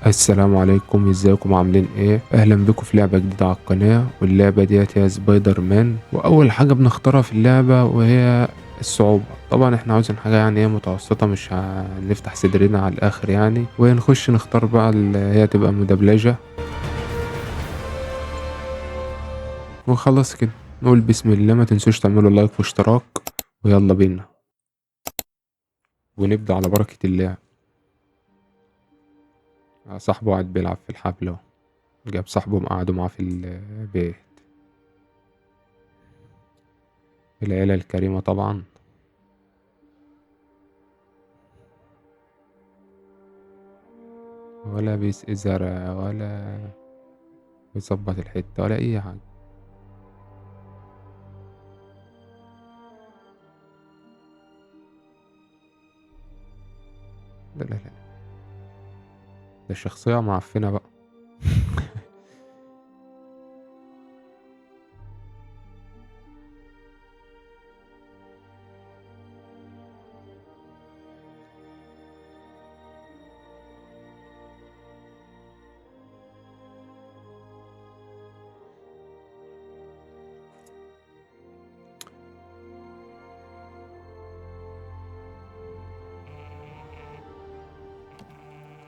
السلام عليكم، ازيكم عاملين ايه؟ اهلا بكم في لعبة جديدة على القناة، واللعبة ديت هي سبايدر مان. واول حاجة بنختارها في اللعبة وهي الصعوبة. طبعا احنا عاوزين حاجة يعني ايه متوسطة، مش هنفتح صدرنا على الاخر يعني، ونخش نختار بقى اللي هي تبقى مدبلجة وخلاص كده. نقول بسم الله، ما تنسوش تعملوا لايك واشتراك، ويلا بينا ونبدأ على بركة الله. صاحبه قاعد بيلعب في الحبل اهو. جاب صاحبه مقعده معاه في البيت. العيلة الكريمة طبعا. ولا بيسقي زرع ولا بيظبط الحتة ولا أي حاجة. لا لا لا، ده الشخصية معفنة بقى.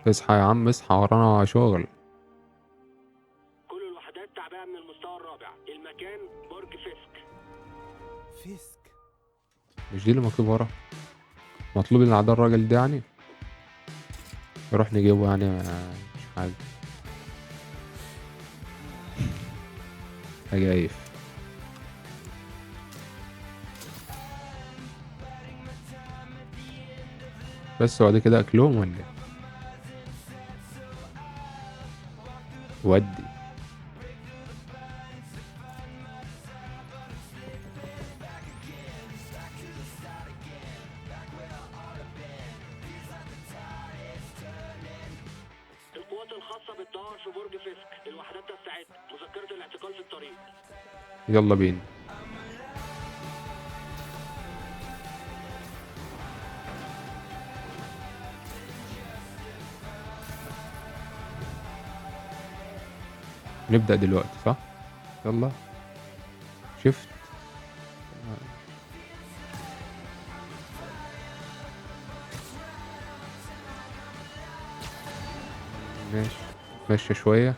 اصحى يا عم اصحى، ورانا شغل. كل الوحدات تعبئة من المستوى الرابع. المكان برج فيسك. مش دي اللي مكتوب ورا؟ مطلوب ان عدا الراجل ده يعني نروح نجيبه يعني مش حاجة. هجايف. بس هو ده كده أكلهم ولا ايه؟ ودي. القوات الخاصة بالطائر في برج فيسك. الوحدات تستعد. مذكرة الاعتقال في الطريق. يلا بينا. نبدأ دلوقتي صح؟ يلا. شفت. ماشي. ماشي شوية.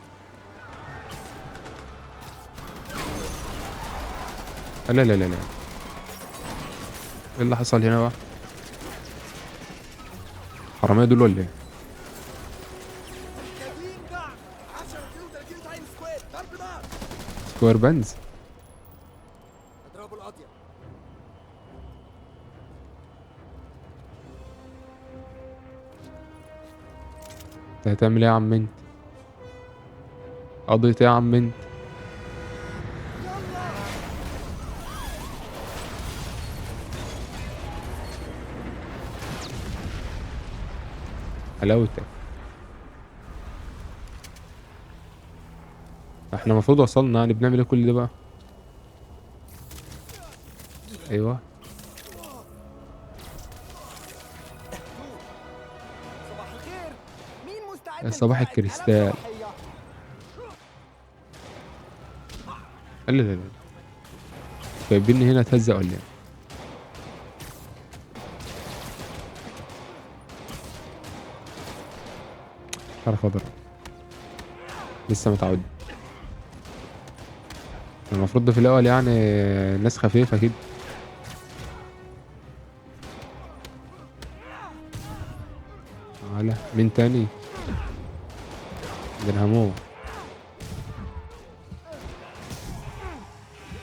لا لا لا لا، ايه اللي حصل هنا بقى؟ حرامية دول ولا ايه؟ كابين دعم 10 تايم سكوير. ضرب نار. سكوير بانز. اضربوا القضية. انت هتعمل ايه يا عم انت؟ قضيت ايه يا عم انت؟ حلاوتك. احنا المفروض وصلنا يعني، بنعمل ايه كل ده بقى؟ ايوه. صباح الخير. مين يا مستعد صباح لقاء الجلب الكريستال. الروحية؟ لا لا لا، جايبيني هنا اتهزق ولا ايه؟ مش عارف اضرب. لسه متعود. المفروض ده في الاول يعني ناس خفيفة كده. على مين تاني؟ درهموه.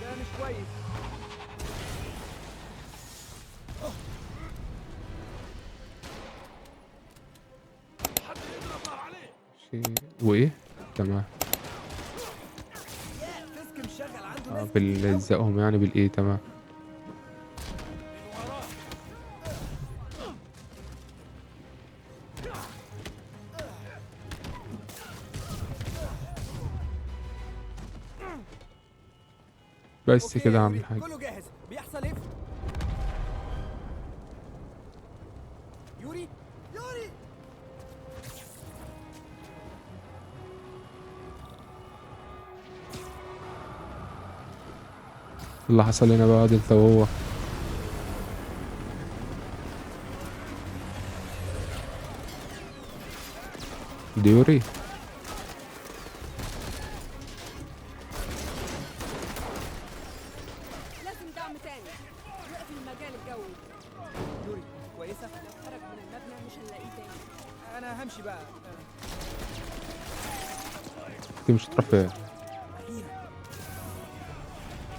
ده مش كويس. شيء وايه. تمام. فيسك مشغل عنده ناس كتير قوي. بنلزقهم يعني بالايه. تمام. بس اوكي يا كده يوري، هعمل حاجة. كله جاهز. بيحصل ايه؟ يوري. اللي حصل هنا بقى انت وهو. ديوري. لازم دعم تاني. وقف المجال الجوي. يوري كويسة؟ لو خرج من المبنى مش هنلاقيه تاني. أنا همشي بقى. دي مش هتروح فين. أخيرا.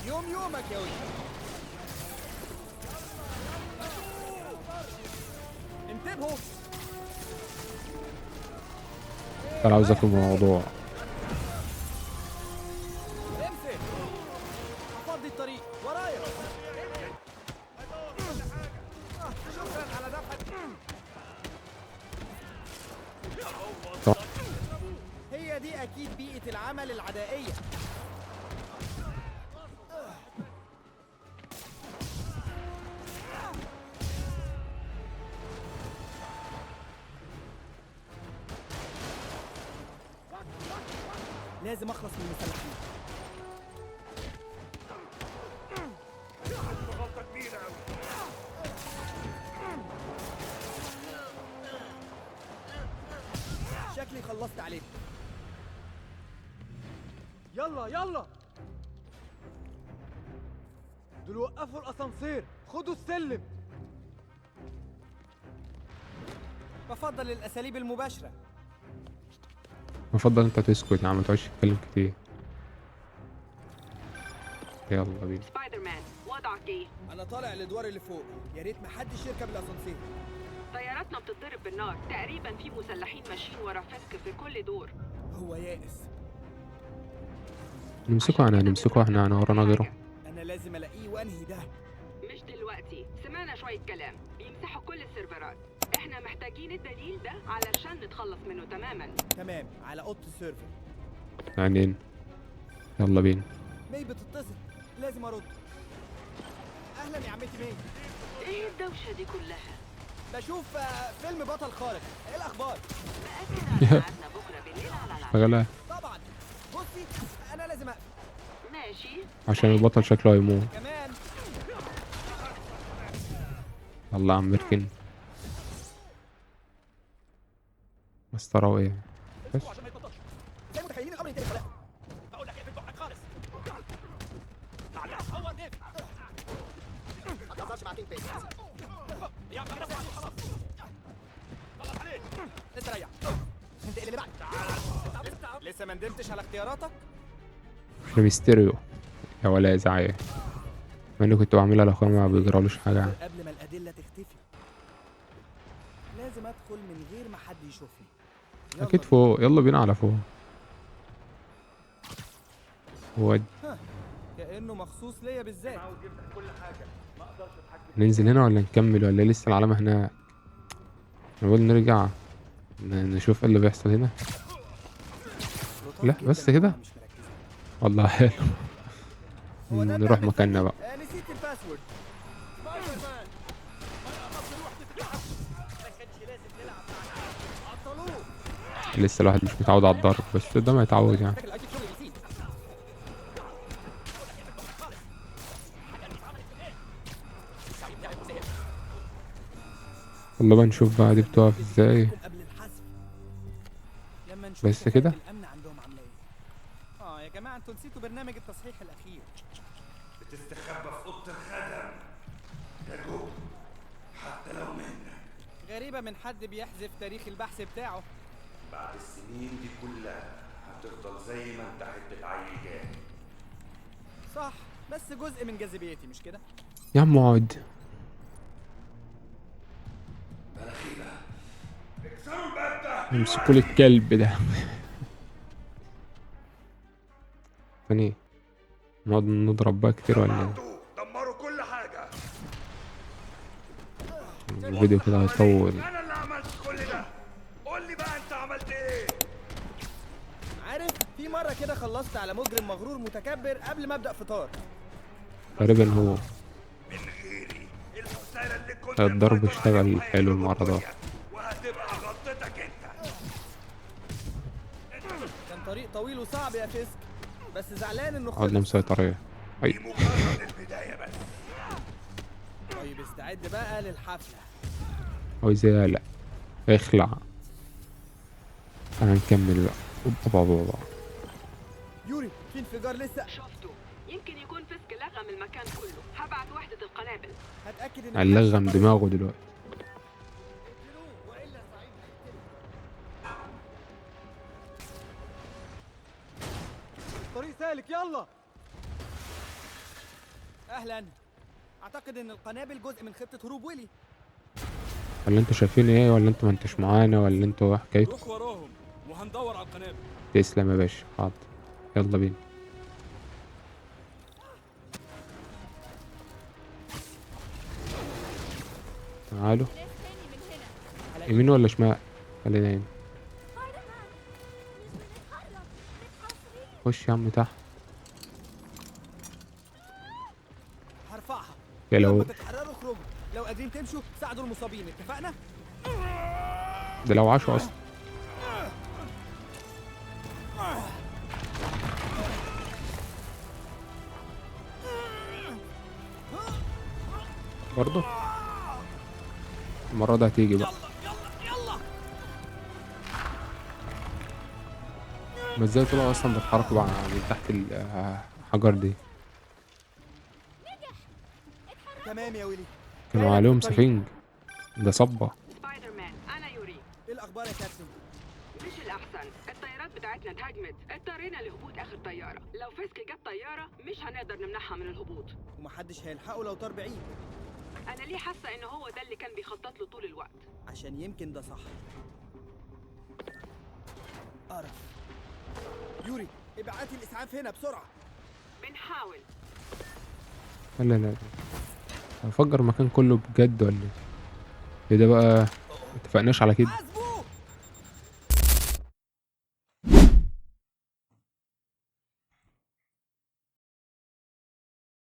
يومك يا ولد. انتبهوا. انا عاوزك في الموضوع. امسك. هفضي الطريق ورايا. شكرا على دفعك. هي دي أكيد بيئة العمل العدائية. لازم أخلص من المسلحين. شكلي خلصت عليك. يلا دول وقفوا الاسانسير، خدوا السلم. بفضل الاساليب المباشره. بفضل انت تسكت يا عم، متقعدش تتكلم كتير. يلا بينا. سبايدر مان وضعك ايه؟ انا طالع الادوار اللي فوق، يا ريت محدش يركب الاسانسير. طياراتنا بتتضرب بالنار، تقريبا في مسلحين ماشيين ورا فسك في كل دور. هو يائس. نمسكه احنا ورانا غيره. انا لازم الاقيه وانهي ده. مش دلوقتي، سمعنا شوية كلام بيمسحوا كل السيرفرات. احنا محتاجين الدليل ده علشان نتخلص منه تماما. تمام، على اوضه السيرفر. يعني يلا بينا. مي بتتصل، لازم ارد. اهلا يا عمتي مي. ايه الدوشة دي كلها؟ بشوف فيلم بطل خارق. ايه الاخبار؟ مأكد على ميعادنا بكرة بالليل على العشاء. شغلها طبعا. بصي انا لازم اقفل. ماشي. عشان البطل شكله هيموت. كمان. يلا يا عم اركن. مسطرة وايه بس. عشان ما يتنططش. زي متخيلين الامر ينتهي خلاص. بقول لك اقفل بقك خالص. هو نيف. ما تهزرش مع كينج بيس. يا عم خلاص. خلص عليك. استريح. انت اللي بعد. لسه ما ندمتش على اختياراتك؟ ميستيريو يا ولا زعيه. مع اني كنت بعملها لاخويا ما بيجرالوش حاجة. قبل ما الادله تختفي. لازم ادخل من غير ما حد يشوفني. يلا اكيد بينا. فوق، يلا بينا على فوق. ود كانه مخصوص ليا بالذات. ننزل هنا ولا نكمل ولا لسه العلامة هناك؟ نقول نرجع نشوف ايه اللي بيحصل هنا. لا بس كده مش مركزة. والله حلو. هو ده نروح اللعب مكاننا بقى. نسيت الباسورد. سبايدر مان. انا قصدي روح تتلعب. ما كانش لازم نلعب مع عطلوه. لسه الواحد مش متعود على الضرب، بس ده ما يتعود يعني. فاكر الاي تي شغل نسيت. يلا بقى نشوف بقى دي بتقف ازاي. قبل الحذف. لما نشوف بس كفاءة كده؟ الامن عندهم عامله ايه. يا جماعه انتوا نسيتوا برنامج التصحيح الاخير. بتستخبى في اوضه الخدم تجوب حتى لو منك. غريبه من حد بيحذف تاريخ البحث بتاعه. بعد السنين دي كلها هتفضل زي ما انت حته عيل جاهل. صح، بس جزء من جاذبيتي مش كده. يا عم اقعد. مناخيرها اكسروا الباب ده. يمسكوا لي الكلب ده. ثاني نقعد نضرب بقى كتير ولا ايه؟ دمروا كل حاجه. الفيديو كده هيطول. انا اللي عملت كل ده. قول لي بقى انت عملت ايه؟ عارف في مره كده خلصت على مجرم مغرور متكبر قبل ما ابدا فطار. تقريبا هو من غيري الحسالة اللي كنت الضرب مسيطر اشتغل عليهم حلو المرة ده. وهتبقى غلطتك انت. كان طريق طويل وصعب يا فيسك، بس زعلان انه قعدنا خلص. مسيطرين. دي مجرد البداية بس. طيب استعد بقى للحفلة. عاوز ايه؟ لا اخلع. هنكمل بقى. اوبا. يوري في انفجار لسه. شفته. يمكن يكون فيسك لغم المكان كله. هبعت وحدة القنابل. هتأكد ان هنلغم دماغه دلوقتي. الطريق سالك، يلا. اهلا. اعتقد ان القنابل جزء من خطة هروب ويلي. ولا انتوا شايفين ايه؟ ولا انتوا ما انتش معانا؟ ولا انتوا حكايتكم؟ روح وراهم وهندور على القنابل. تسلم يا باشا، حاضر. يلا بينا. تعالوا. يمين ولا شمال؟ خلينا هنا. خش يا عم تحت. هرفعها. يا لما لو تتحرروا اخرجوا، لو قادرين تمشوا ساعدوا المصابين، اتفقنا؟ ده لو عاشوا اصلا. برضه المرة دي هتيجي بقى. ما ازاي طلعوا اصلا بيتحركوا بقى من تحت الحجر دي؟ تمام يا ويلي. كانوا جايلك عليهم في الطريق. سفنج. ده صبة. سبايدر مان، أنا يوري. ايه الاخبار يا كابتن؟ مش الأحسن. الطيارات بتاعتنا اتهاجمت. اضطرينا لهبوط آخر طيارة. لو فيسك جاب طيارة مش هنقدر نمنعها من الهبوط. ومحدش هيلحقه لو طار بعيد، أنا ليه حاسة إن هو ده اللي كان بيخطط له طول الوقت. عشان يمكن ده صح. قرف. يوري ابعتي الاسعاف هنا بسرعة. بنحاول. لا هفجر المكان كله بجد ولا ايه؟ ايه ده بقى؟ متفقناش على كده.